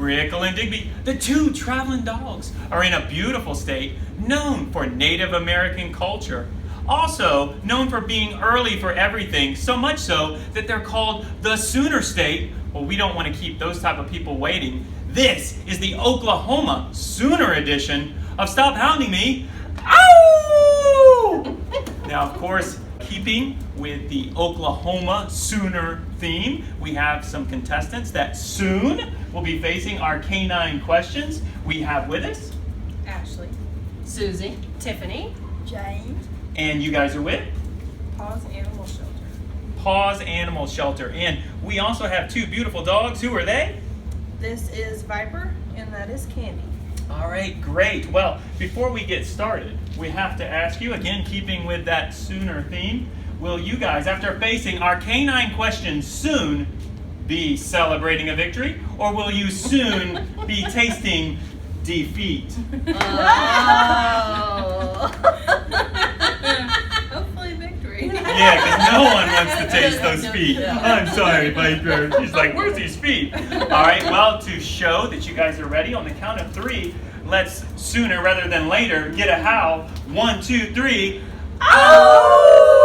Brickle and Digby, the two traveling dogs, are in a beautiful state known for Native American culture. Also known for being early for everything, so much so that they're called the Sooner State. Well, we don't want to keep those type of people waiting. This is the Oklahoma Sooner edition of Stop Hounding Me. Ow! Now, of course, keeping with the Oklahoma Sooner theme, we have some contestants that soon will be facing our canine questions. We have with us Ashley, Susie, Tiffany, James. And you guys are with PAWS Animal Shelter. PAWS Animal Shelter. And we also have two beautiful dogs. Who are they? This is Viper, and that is Candy. All right, great. Well, before we get started, we have to ask you, again, keeping with that Sooner theme, will you guys, after facing our canine questions, soon be celebrating a victory, or will you soon be tasting defeat? Oh. Hopefully victory. Yeah, because no one wants to taste those feet. I'm sorry, Viper. She's like, where's these feet? All right, well, to show that you guys are ready, on the count of three, let's sooner rather than later get a howl. 1, 2, 3. Oh!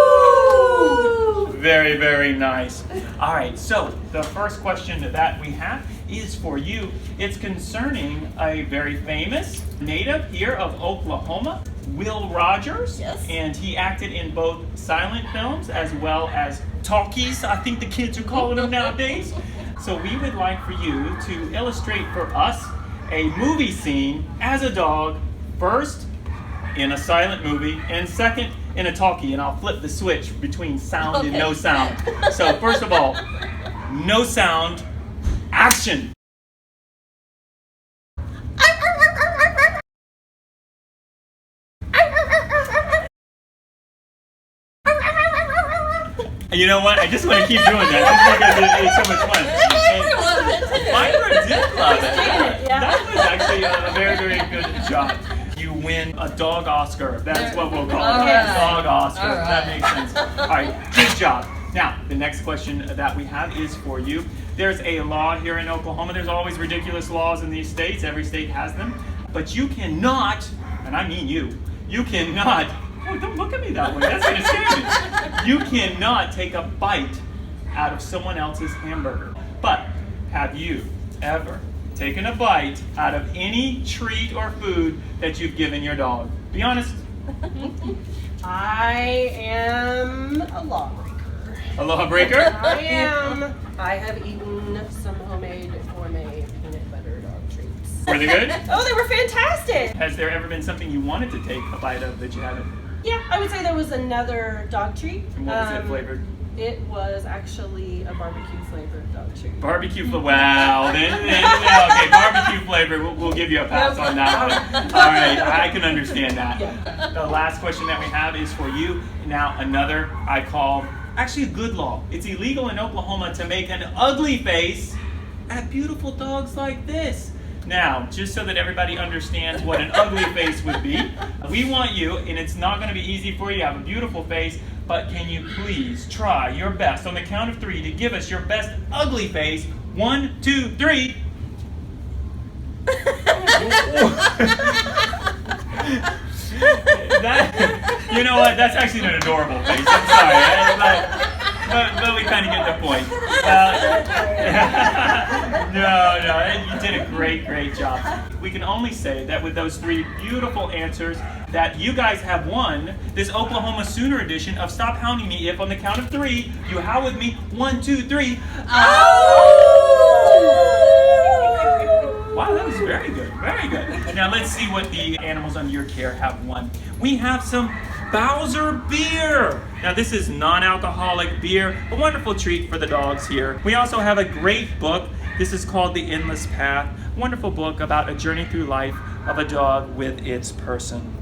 Very, very nice. All right, so the first question that we have is for you. It's concerning a very famous native here of Oklahoma, Will Rogers. Yes. And he acted in both silent films as well as talkies, I think the kids are calling them nowadays. So we would like for you to illustrate for us a movie scene as a dog, first in a silent movie, and second in a talkie, and I'll flip the switch between sound and no sound. So first of all, no sound, action! You know what? I just want to keep doing that just because it's so much fun. Viper did love it. That was actually a very, very good job. You win a dog Oscar. That's what we'll call it. Yes. Dog Oscar. All right. That makes sense. All right, good job. Now, the next question that we have is for you. There's a law here in Oklahoma. There's always ridiculous laws in these states. Every state has them. But you cannot, and I mean you cannot, oh, don't look at me that way. That's going to scare me. You cannot take a bite out of someone else's hamburger. But have you ever taken a bite out of any treat or food that you've given your dog? Be honest. I am a lawbreaker. A lawbreaker? I am. I have eaten some homemade gourmet peanut butter dog treats. Were they good? Oh, they were fantastic. Has there ever been something you wanted to take a bite of that you haven't? Yeah, I would say there was another dog treat. And what was it flavored? It was actually a barbecue flavored dog treat. Barbecue flavor. Wow. Okay, barbecue flavor. We'll give you a pass on that one. All right, I can understand that. Yeah. The last question that we have is for you. Now, another I call actually a good law. It's illegal in Oklahoma to make an ugly face at beautiful dogs like this. Now, just so that everybody understands what an ugly face would be, we want you, and it's not going to be easy for you, you have a beautiful face, but can you please try your best on the count of 3 to give us your best ugly face? 1, 2, 3. You know what? That's actually an adorable face. I'm sorry. But we kind of get the point. No, you did a great job. We can only say that with those 3 beautiful answers that you guys have won this Oklahoma Sooner edition of Stop Hounding Me. If on the count of 3, you howl with me. 1, 2, 3. Oh! Wow, that was very good. Very good. Now let's see what the animals under your care have won. We have some Bowser beer. Now this is non-alcoholic beer, a wonderful treat for the dogs here. We also have a great book. This is called The Endless Path. Wonderful book about a journey through life of a dog with its person.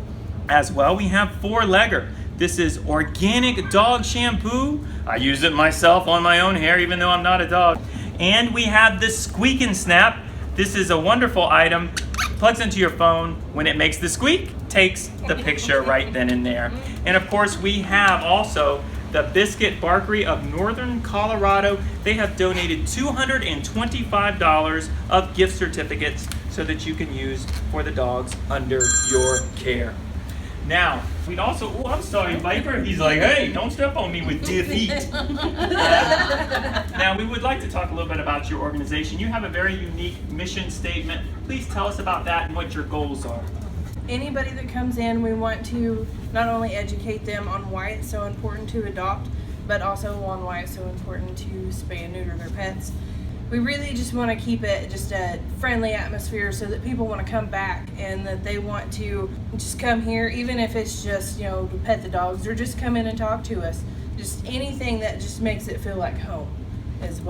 As well, we have 4-legger. This is organic dog shampoo. I use it myself on my own hair, even though I'm not a dog. And we have the Squeak and Snap. This is a wonderful item. Plugs into your phone. When it makes the squeak, takes the picture right then and there. And of course, we have also the Biscuit Barkery of Northern Colorado. They have donated $225 of gift certificates so that you can use for the dogs under your care. Now, we'd also, oh, I'm sorry, Viper. He's like, hey, don't step on me with defeat. Now, we would like to talk a little bit about your organization. You have a very unique mission statement. Please tell us about that and what your goals are. Anybody that comes in, we want to not only educate them on why it's so important to adopt, but also on why it's so important to spay and neuter their pets. We really just want to keep it just a friendly atmosphere so that people want to come back and that they want to just come here, even if it's just, to pet the dogs or just come in and talk to us. Just anything that just makes it feel like home is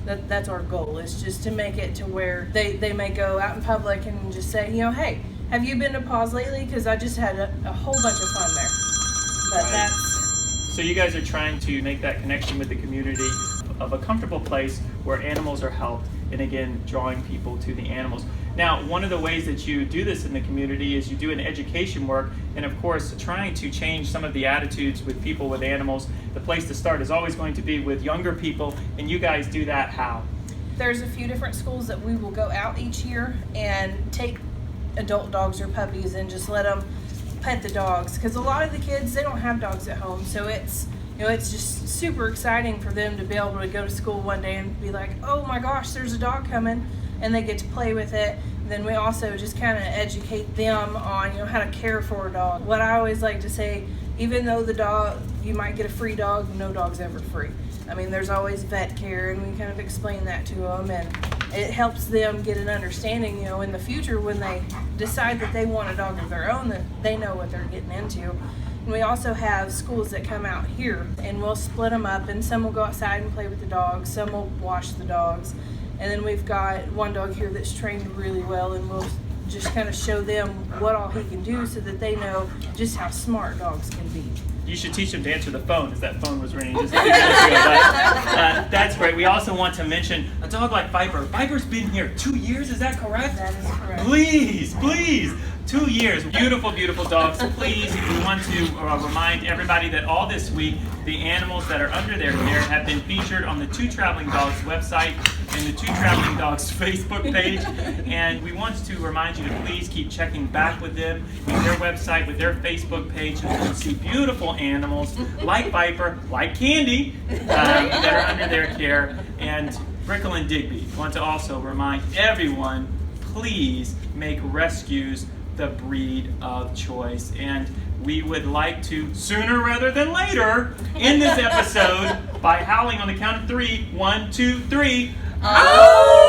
that's our goal, is just to make it to where they may go out in public and just say, hey, have you been to PAWS lately? Because I just had a whole bunch of fun there. But Right. So you guys are trying to make that connection with the community of a comfortable place where animals are helped, and again, drawing people to the animals. Now, one of the ways that you do this in the community is you do an education work, and of course, trying to change some of the attitudes with people with animals. The place to start is always going to be with younger people, and you guys do that how? there's a few different schools that we will go out each year and take adult dogs or puppies and just let them pet the dogs, because a lot of the kids, they don't have dogs at home, so it's it's just super exciting for them to be able to go to school one day and be like, oh my gosh, there's a dog coming, and they get to play with it. And then we also just kind of educate them on how to care for a dog. What I always like to say, even though the dog, you might get a free dog, no dog's ever free. I mean, there's always vet care, and we kind of explain that to them, and it helps them get an understanding, in the future when they decide that they want a dog of their own, that they know what they're getting into. And we also have schools that come out here, and we'll split them up, and some will go outside and play with the dogs, some will wash the dogs, and then we've got one dog here that's trained really well, and we'll just kind of show them what all he can do so that they know just how smart dogs can be. You should teach them to answer the phone, as that phone was ringing just a few minutes ago. But, that's great. We also want to mention a dog like Viper. Viper's been here 2 years, is that correct? That is correct. Please, 2 years. Beautiful, beautiful dogs. Please, we want to remind everybody that all this week, the animals that are under their care have been featured on the Two Traveling Dogs website and the Two Traveling Dogs Facebook page. And we want to remind you to please keep checking back with them, with their website, with their Facebook page. You can see beautiful animals like Viper, like Candy, that are under their care. And Brickle and Digby want to also remind everyone, please make rescues the breed of choice. And we would like to, sooner rather than later, end this episode by howling on the count of 3. 1, 2, 3. Oh!